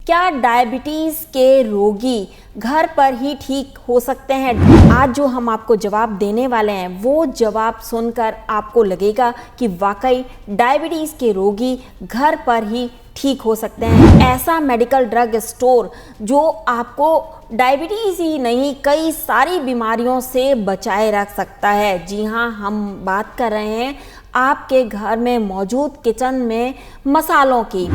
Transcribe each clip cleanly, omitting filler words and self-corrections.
क्या डायबिटीज़ के रोगी घर पर ही ठीक हो सकते हैं? आज जो हम आपको जवाब देने वाले हैं वो जवाब सुनकर आपको लगेगा कि वाकई डायबिटीज़ के रोगी घर पर ही ठीक हो सकते हैं। ऐसा मेडिकल ड्रग स्टोर जो आपको डायबिटीज़ ही नहीं कई सारी बीमारियों से बचाए रख सकता है। जी हाँ, हम बात कर रहे हैं आपके घर में मौजूद किचन में मसालों की।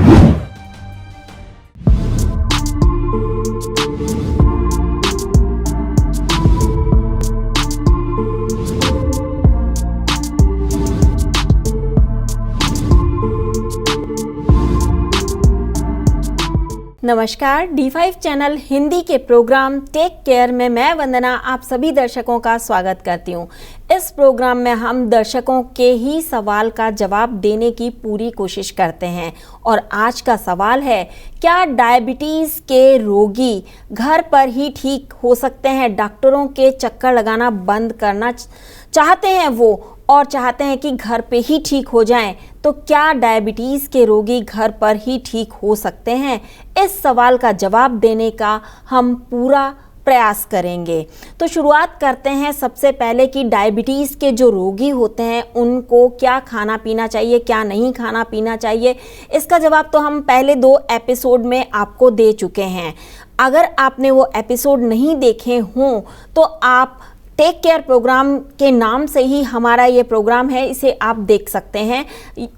नमस्कार, D5 चैनल हिंदी के प्रोग्राम टेक केयर में मैं वंदना आप सभी दर्शकों का स्वागत करती हूँ। इस प्रोग्राम में हम दर्शकों के ही सवाल का जवाब देने की पूरी कोशिश करते हैं और आज का सवाल है, क्या डायबिटीज़ के रोगी घर पर ही ठीक हो सकते हैं? डॉक्टरों के चक्कर लगाना बंद करना चाहते हैं वो और चाहते हैं कि घर पे ही ठीक हो जाएं, तो क्या डायबिटीज़ के रोगी घर पर ही ठीक हो सकते हैं? इस सवाल का जवाब देने का हम पूरा प्रयास करेंगे। तो शुरुआत करते हैं सबसे पहले कि डायबिटीज़ के जो रोगी होते हैं उनको क्या खाना पीना चाहिए, क्या नहीं खाना पीना चाहिए। इसका जवाब तो हम पहले 2 एपिसोड में आपको दे चुके हैं। अगर आपने वो एपिसोड नहीं देखे हों तो आप टेक केयर प्रोग्राम के नाम से ही हमारा ये प्रोग्राम है, इसे आप देख सकते हैं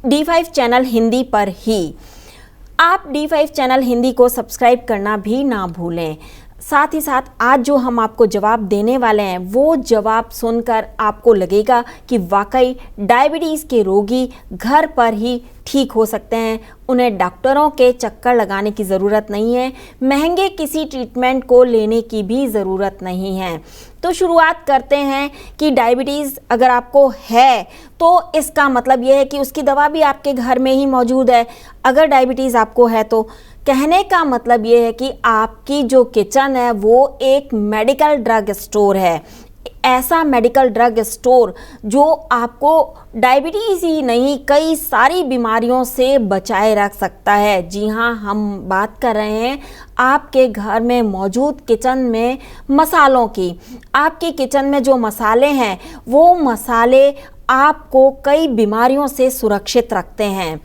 D5 चैनल हिंदी पर ही। आप D5 चैनल हिंदी को सब्सक्राइब करना भी ना भूलें। साथ ही साथ आज जो हम आपको जवाब देने वाले हैं वो जवाब सुनकर आपको लगेगा कि वाकई डायबिटीज़ के रोगी घर पर ही ठीक हो सकते हैं। उन्हें डॉक्टरों के चक्कर लगाने की ज़रूरत नहीं है, महंगे किसी ट्रीटमेंट को लेने की भी ज़रूरत नहीं है। तो शुरुआत करते हैं कि डायबिटीज़ अगर आपको है तो इसका मतलब ये है कि उसकी दवा भी आपके घर में ही मौजूद है। अगर डायबिटीज़ आपको है तो कहने का मतलब ये है कि आपकी जो किचन है वो एक मेडिकल ड्रग स्टोर है। ऐसा मेडिकल ड्रग स्टोर जो आपको डायबिटीज़ ही नहीं कई सारी बीमारियों से बचाए रख सकता है। जी हाँ, हम बात कर रहे हैं आपके घर में मौजूद किचन में मसालों की। आपके किचन में जो मसाले हैं वो मसाले आपको कई बीमारियों से सुरक्षित रखते हैं।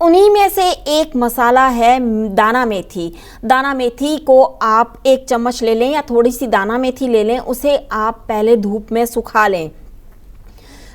उन्हीं में से एक मसाला है दाना मेथी। दाना मेथी को आप 1 चम्मच ले लें या थोड़ी सी दाना मेथी ले लें, उसे आप पहले धूप में सुखा लें।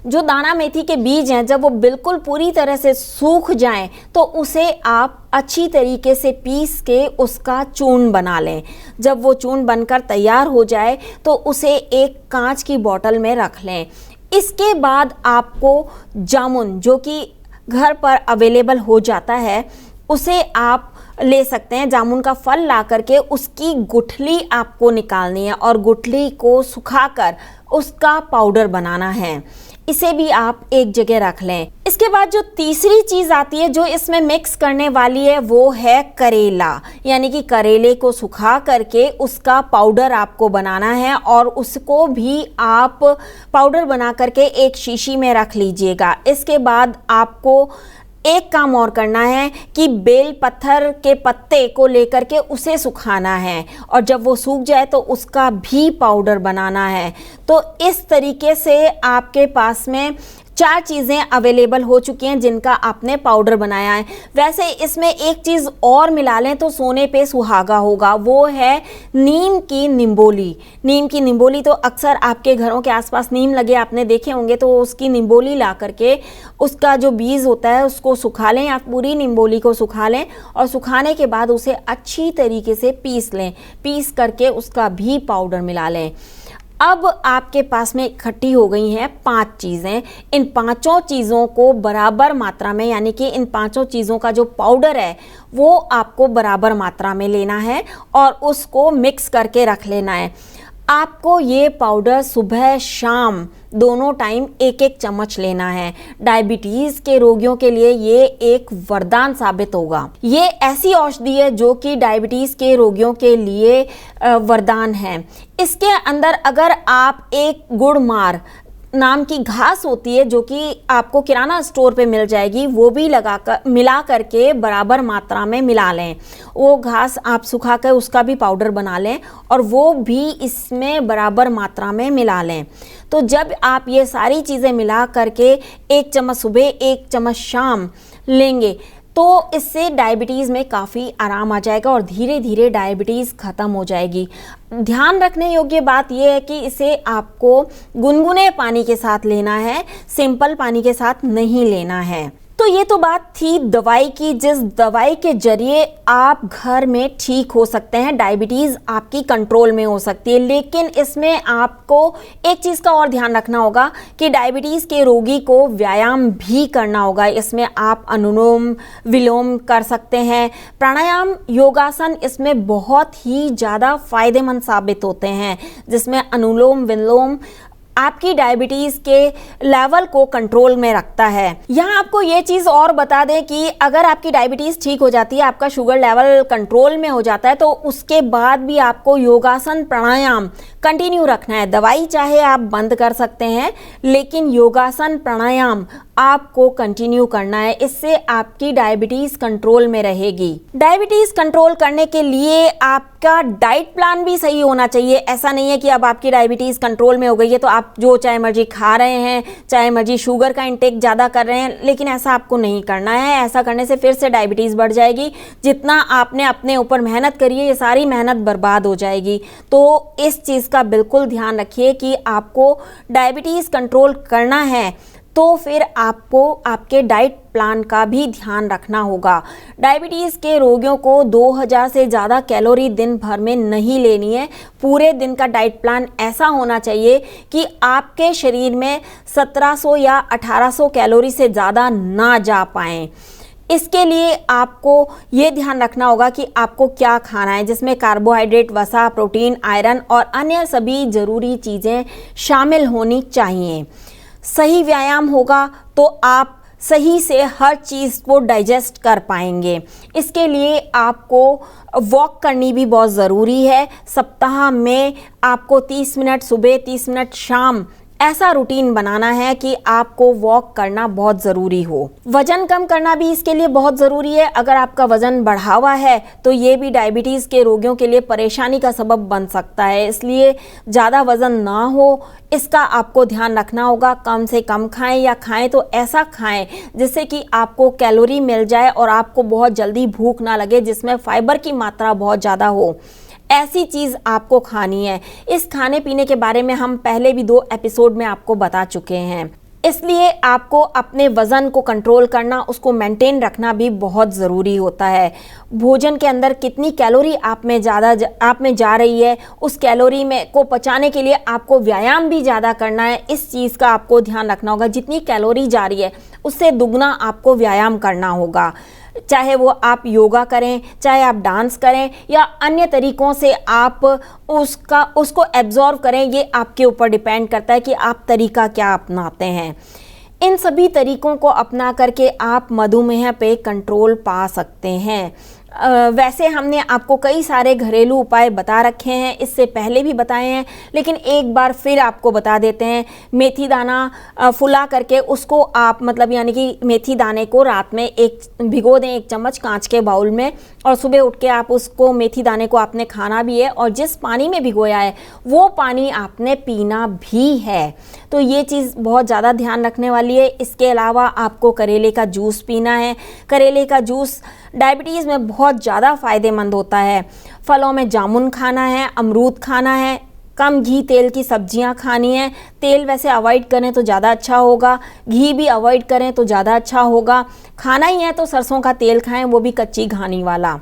जो दाना मेथी के बीज हैं जब वो बिल्कुल पूरी तरह से सूख जाएं तो उसे आप अच्छी तरीके से पीस के उसका चूर्ण बना लें। जब वो चूर्ण बनकर तैयार हो जाए तो उसे एक कांच की बोतल में रख लें। इसके बाद आपको जामुन जो कि घर पर अवेलेबल हो जाता है उसे आप ले सकते हैं। जामुन का फल ला करके उसकी गुठली आपको निकालनी है और गुठली को सुखाकर उसका पाउडर बनाना है। इसे भी आप एक जगह रख लें। इसके बाद जो तीसरी चीज़ आती है जो इसमें मिक्स करने वाली है वो है करेला, यानी कि करेले को सुखा करके उसका पाउडर आपको बनाना है और उसको भी आप पाउडर बना करके एक शीशी में रख लीजिएगा। इसके बाद आपको एक काम और करना है कि बेल पत्थर के पत्ते को लेकर के उसे सुखाना है और जब वो सूख जाए तो उसका भी पाउडर बनाना है। तो इस तरीके से आपके पास में 4 चीज़ें अवेलेबल हो चुकी हैं जिनका आपने पाउडर बनाया है। वैसे इसमें एक चीज़ और मिला लें तो सोने पे सुहागा होगा, वो है नीम की निम्बोली। नीम की निम्बोली तो अक्सर आपके घरों के आसपास नीम लगे आपने देखे होंगे, तो उसकी निम्बोली ला करके उसका जो बीज होता है उसको सुखा लें। आप पूरी निम्बोली को सुखा लें और सुखाने के बाद उसे अच्छी तरीके से पीस लें। पीस करके उसका भी पाउडर मिला लें। अब आपके पास में इकट्ठी हो गई हैं 5 चीज़ें। इन 5 चीज़ों को बराबर मात्रा में, यानी कि इन 5 चीज़ों का जो पाउडर है वो आपको बराबर मात्रा में लेना है और उसको मिक्स करके रख लेना है। आपको ये पाउडर सुबह शाम दोनों टाइम 1-1 चम्मच लेना है। डायबिटीज़ के रोगियों के लिए ये एक वरदान साबित होगा। ये ऐसी औषधि है जो कि डायबिटीज़ के रोगियों के लिए वरदान है। इसके अंदर अगर आप एक गुड़ मार नाम की घास होती है जो कि आपको किराना स्टोर पे मिल जाएगी, वो भी मिला करके बराबर मात्रा में मिला लें। वो घास आप सुखा कर उसका भी पाउडर बना लें और वो भी इसमें बराबर मात्रा में मिला लें। तो जब आप ये सारी चीज़ें मिला करके 1 चम्मच सुबह 1 चम्मच शाम लेंगे तो इससे डायबिटीज़ में काफ़ी आराम आ जाएगा और धीरे धीरे डायबिटीज़ ख़त्म हो जाएगी। ध्यान रखने योग्य बात यह है कि इसे आपको गुनगुने पानी के साथ लेना है, सिंपल पानी के साथ नहीं लेना है। तो ये तो बात थी दवाई की, जिस दवाई के जरिए आप घर में ठीक हो सकते हैं, डायबिटीज़ आपकी कंट्रोल में हो सकती है। लेकिन इसमें आपको एक चीज़ का और ध्यान रखना होगा कि डायबिटीज़ के रोगी को व्यायाम भी करना होगा। इसमें आप अनुलोम विलोम कर सकते हैं, प्राणायाम, योगासन इसमें बहुत ही ज़्यादा फायदेमंद साबित होते हैं, जिसमें अनुलोम विलोम आपकी डायबिटीज़ के लेवल को कंट्रोल में रखता है। यहाँ आपको ये चीज़ और बता दें कि अगर आपकी डायबिटीज़ ठीक हो जाती है, आपका शुगर लेवल कंट्रोल में हो जाता है, तो उसके बाद भी आपको योगासन प्राणायाम कंटिन्यू रखना है। दवाई चाहे आप बंद कर सकते हैं, लेकिन योगासन प्राणायाम आपको कंटिन्यू करना है। इससे आपकी डायबिटीज़ कंट्रोल में रहेगी। डायबिटीज़ कंट्रोल करने के लिए आपका डाइट प्लान भी सही होना चाहिए। ऐसा नहीं है कि अब आपकी डायबिटीज़ कंट्रोल में हो गई है तो आप जो चाहे मर्जी खा रहे हैं, चाहे मर्जी शुगर का इंटेक ज़्यादा कर रहे हैं, लेकिन ऐसा आपको नहीं करना है। ऐसा करने से फिर से डायबिटीज़ बढ़ जाएगी। जितना आपने अपने ऊपर मेहनत करी है, ये सारी मेहनत बर्बाद हो जाएगी। तो इस चीज़ का बिल्कुल ध्यान रखिए कि आपको डायबिटीज़ कंट्रोल करना है तो फिर आपको आपके डाइट प्लान का भी ध्यान रखना होगा। डायबिटीज़ के रोगियों को 2000 से ज़्यादा कैलोरी दिन भर में नहीं लेनी है। पूरे दिन का डाइट प्लान ऐसा होना चाहिए कि आपके शरीर में 1700 या 1800 कैलोरी से ज़्यादा ना जा पाएँ। इसके लिए आपको ये ध्यान रखना होगा कि आपको क्या खाना है, जिसमें कार्बोहाइड्रेट, वसा, प्रोटीन, आयरन और अन्य सभी ज़रूरी चीज़ें शामिल होनी चाहिए। सही व्यायाम होगा तो आप सही से हर चीज़ को डाइजेस्ट कर पाएंगे। इसके लिए आपको वॉक करनी भी बहुत ज़रूरी है। सप्ताह में आपको 30 मिनट सुबह, 30 मिनट शाम ऐसा रूटीन बनाना है कि आपको वॉक करना बहुत ज़रूरी हो। वज़न कम करना भी इसके लिए बहुत ज़रूरी है। अगर आपका वज़न बढ़ा हुआ है तो ये भी डायबिटीज़ के रोगियों के लिए परेशानी का सबब बन सकता है। इसलिए ज़्यादा वज़न ना हो, इसका आपको ध्यान रखना होगा। कम से कम खाएं या खाएं तो ऐसा खाएं जिससे कि आपको कैलोरी मिल जाए और आपको बहुत जल्दी भूख ना लगे, जिसमें फाइबर की मात्रा बहुत ज़्यादा हो। ऐसी चीज़ आपको खानी है। इस खाने पीने के बारे में हम पहले भी 2 एपिसोड में आपको बता चुके हैं। इसलिए आपको अपने वज़न को कंट्रोल करना, उसको मेंटेन रखना भी बहुत ज़रूरी होता है। भोजन के अंदर कितनी कैलोरी आप में जा रही है, उस कैलोरी में को पचाने के लिए आपको व्यायाम भी ज़्यादा करना है। इस चीज़ का आपको ध्यान रखना होगा। जितनी कैलोरी जा रही है उससे दुगना आपको व्यायाम करना होगा। चाहे वो आप योगा करें, चाहे आप डांस करें या अन्य तरीकों से आप उसको एब्जॉर्व करें, ये आपके ऊपर डिपेंड करता है कि आप तरीका क्या अपनाते हैं। इन सभी तरीकों को अपना करके आप मधुमेह पे कंट्रोल पा सकते हैं। वैसे हमने आपको कई सारे घरेलू उपाय बता रखे हैं, इससे पहले भी बताए हैं, लेकिन एक बार फिर आपको बता देते हैं। मेथी दाना फुला करके उसको आप यानी कि मेथी दाने को रात में भिगो दें 1 चम्मच कांच के बाउल में, और सुबह उठ के आप उसको मेथी दाने को आपने खाना भी है, और जिस पानी में भिगोया है वो पानी आपने पीना भी है। तो ये चीज़ बहुत ज़्यादा ध्यान रखने वाली है। इसके अलावा आपको करेले का जूस पीना है। करेले का जूस डायबिटीज़ में बहुत ज़्यादा फ़ायदेमंद होता है। फलों में जामुन खाना है, अमरूद खाना है, कम घी तेल की सब्जियां खानी है। तेल वैसे अवॉइड करें तो ज़्यादा अच्छा होगा, घी भी अवॉइड करें तो ज़्यादा अच्छा होगा। खाना ही है तो सरसों का तेल खाएं, वो भी कच्ची घानी वाला।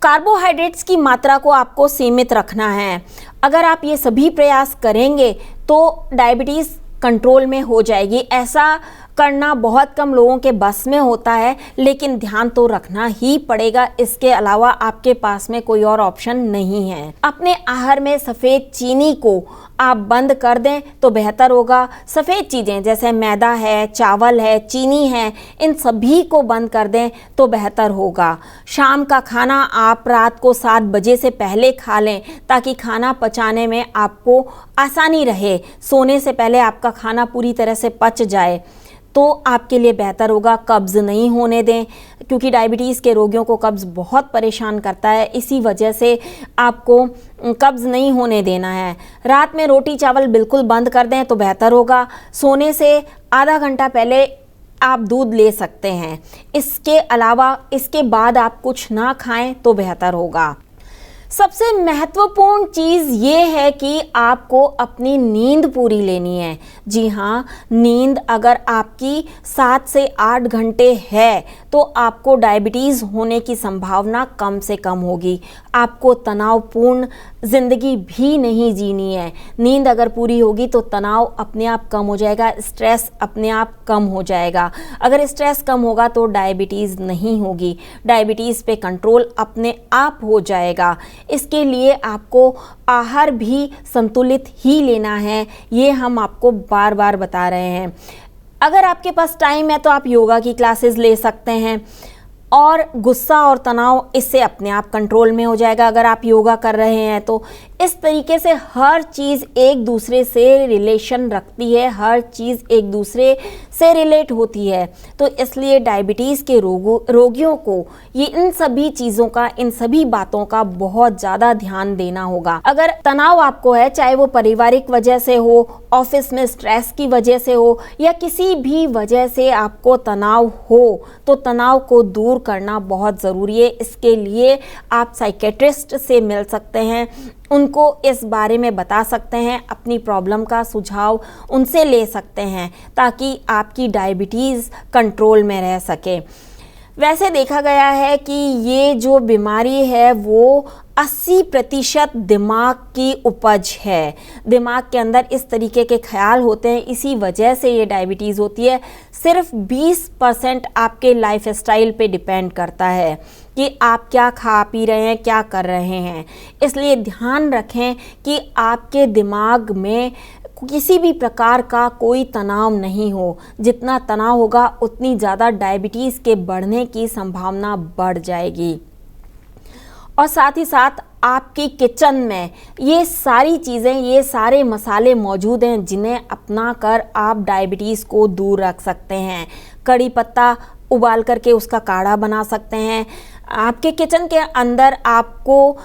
कार्बोहाइड्रेट्स की मात्रा को आपको सीमित रखना है। अगर आप ये सभी प्रयास करेंगे तो डायबिटीज़ कंट्रोल में हो जाएगी। ऐसा करना बहुत कम लोगों के बस में होता है, लेकिन ध्यान तो रखना ही पड़ेगा। इसके अलावा आपके पास में कोई और ऑप्शन नहीं है। अपने आहार में सफ़ेद चीनी को आप बंद कर दें तो बेहतर होगा। सफ़ेद चीज़ें जैसे मैदा है, चावल है, चीनी है, इन सभी को बंद कर दें तो बेहतर होगा। शाम का खाना आप रात को 7 बजे से पहले खा लें ताकि खाना पचाने में आपको आसानी रहे। सोने से पहले आपका खाना पूरी तरह से पच जाए तो आपके लिए बेहतर होगा। कब्ज़ नहीं होने दें, क्योंकि डायबिटीज़ के रोगियों को कब्ज़ बहुत परेशान करता है। इसी वजह से आपको कब्ज़ नहीं होने देना है। रात में रोटी चावल बिल्कुल बंद कर दें तो बेहतर होगा। सोने से आधा घंटा पहले आप दूध ले सकते हैं। इसके अलावा इसके बाद आप कुछ ना खाएं तो बेहतर होगा। सबसे महत्वपूर्ण चीज़ ये है कि आपको अपनी नींद पूरी लेनी है। जी हाँ, नींद अगर आपकी 7 से 8 घंटे है तो आपको डायबिटीज़ होने की संभावना कम से कम होगी। आपको तनावपूर्ण ज़िंदगी भी नहीं जीनी है। नींद अगर पूरी होगी तो तनाव अपने आप कम हो जाएगा, स्ट्रेस अपने आप कम हो जाएगा। अगर स्ट्रेस कम होगा तो डायबिटीज़ नहीं होगी, डायबिटीज़ पे कंट्रोल अपने आप हो जाएगा। इसके लिए आपको आहार भी संतुलित ही लेना है, ये हम आपको बार बार बता रहे हैं। अगर आपके पास टाइम है तो आप योगा की क्लासेस ले सकते हैं और गुस्सा और तनाव इससे अपने आप कंट्रोल में हो जाएगा अगर आप योगा कर रहे हैं तो। इस तरीके से हर चीज़ एक दूसरे से रिलेशन रखती है, हर चीज़ एक दूसरे से रिलेट होती है। तो इसलिए डायबिटीज़ के रोगियों को ये इन सभी चीज़ों का, इन सभी बातों का बहुत ज़्यादा ध्यान देना होगा। अगर तनाव आपको है, चाहे वो पारिवारिक वजह से हो, ऑफिस में स्ट्रेस की वजह से हो या किसी भी वजह से आपको तनाव हो, तो तनाव को दूर करना बहुत ज़रूरी है। इसके लिए आप साइकेट्रिस्ट से मिल सकते हैं, उनको इस बारे में बता सकते हैं, अपनी प्रॉब्लम का सुझाव उनसे ले सकते हैं ताकि आपकी डायबिटीज़ कंट्रोल में रह सके। वैसे देखा गया है कि ये जो बीमारी है वो 80% दिमाग की उपज है। दिमाग के अंदर इस तरीके के ख्याल होते हैं, इसी वजह से ये डायबिटीज़ होती है। सिर्फ 20% आपके लाइफस्टाइल पे डिपेंड करता है कि आप क्या खा पी रहे हैं, क्या कर रहे हैं। इसलिए ध्यान रखें कि आपके दिमाग में किसी भी प्रकार का कोई तनाव नहीं हो। जितना तनाव होगा उतनी ज़्यादा डायबिटीज़ के बढ़ने की संभावना बढ़ जाएगी। और साथ ही साथ आपकी किचन में ये सारी चीज़ें, ये सारे मसाले मौजूद हैं जिन्हें अपना कर आप डायबिटीज़ को दूर रख सकते हैं। कड़ी पत्ता उबाल करके उसका काढ़ा बना सकते हैं। आपके किचन के अंदर आपको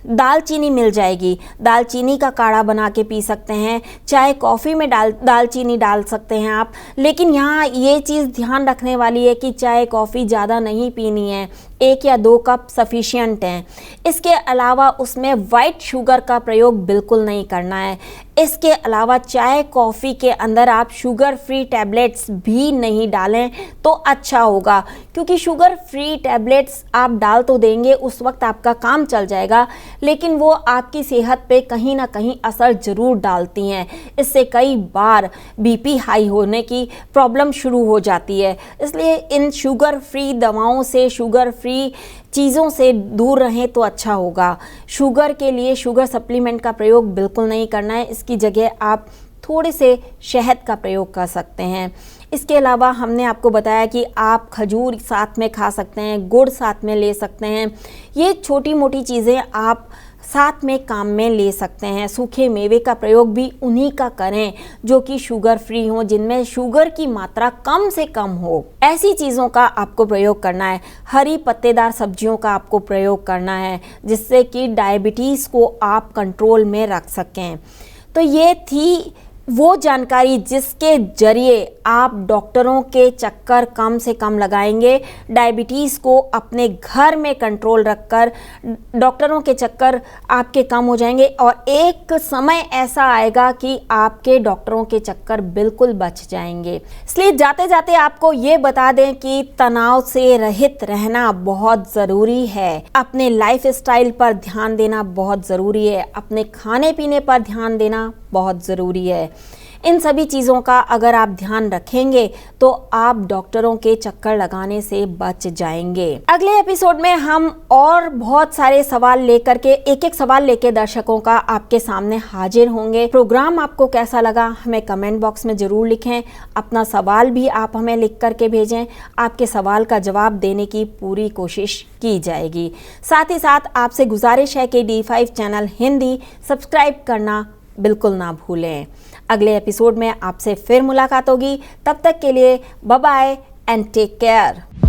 दालचीनी मिल जाएगी, दालचीनी का काढ़ा बना के पी सकते हैं। चाय कॉफ़ी में दालचीनी डाल सकते हैं आप। लेकिन यहाँ ये चीज़ ध्यान रखने वाली है कि चाय कॉफ़ी ज़्यादा नहीं पीनी है, 1 या 2 कप सफिशिएंट हैं। इसके अलावा उसमें वाइट शुगर का प्रयोग बिल्कुल नहीं करना है। इसके अलावा चाय कॉफ़ी के अंदर आप शुगर फ्री टैबलेट्स भी नहीं डालें तो अच्छा होगा, क्योंकि शुगर फ्री टैबलेट्स आप डाल तो देंगे, उस वक्त आपका काम चल जाएगा, लेकिन वो आपकी सेहत पे कहीं ना कहीं असर ज़रूर डालती हैं। इससे कई बार बीपी हाई होने की प्रॉब्लम शुरू हो जाती है। इसलिए इन शुगर फ्री दवाओं से, शुगर फ्री चीज़ों से दूर रहें तो अच्छा होगा। शुगर के लिए शुगर सप्लीमेंट का प्रयोग बिल्कुल नहीं करना है। इसकी जगह आप थोड़े से शहद का प्रयोग कर सकते हैं। इसके अलावा हमने आपको बताया कि आप खजूर साथ में खा सकते हैं, गुड़ साथ में ले सकते हैं। ये छोटी मोटी चीज़ें आप साथ में काम में ले सकते हैं। सूखे मेवे का प्रयोग भी उन्हीं का करें जो कि शुगर फ्री हो, जिनमें शुगर की मात्रा कम से कम हो। ऐसी चीज़ों का आपको प्रयोग करना है। हरी पत्तेदार सब्जियों का आपको प्रयोग करना है, जिससे कि डायबिटीज़ को आप कंट्रोल में रख सकें। तो ये थी वो जानकारी जिसके जरिए आप डॉक्टरों के चक्कर कम से कम लगाएंगे, डायबिटीज़ को अपने घर में कंट्रोल रखकर डॉक्टरों के चक्कर आपके कम हो जाएंगे। और एक समय ऐसा आएगा कि आपके डॉक्टरों के चक्कर बिल्कुल बच जाएंगे। इसलिए जाते जाते आपको ये बता दें कि तनाव से रहित रहना बहुत ज़रूरी है। अपने लाइफस्टाइल पर ध्यान देना बहुत ज़रूरी है। अपने खाने पीने पर ध्यान देना बहुत ज़रूरी है। इन सभी चीज़ों का अगर आप ध्यान रखेंगे तो आप डॉक्टरों के चक्कर लगाने से बच जाएंगे। अगले एपिसोड में हम और बहुत सारे सवाल लेकर के एक सवाल लेके दर्शकों का आपके सामने हाजिर होंगे। प्रोग्राम आपको कैसा लगा हमें कमेंट बॉक्स में जरूर लिखें। अपना सवाल भी आप हमें लिख करके भेजें। आपके सवाल का जवाब देने की पूरी कोशिश की जाएगी। साथ ही साथ आपसे गुजारिश है कि D5 चैनल हिंदी सब्सक्राइब करना बिल्कुल ना भूलें। अगले एपिसोड में आपसे फिर मुलाकात होगी। तब तक के लिए bye bye and take care.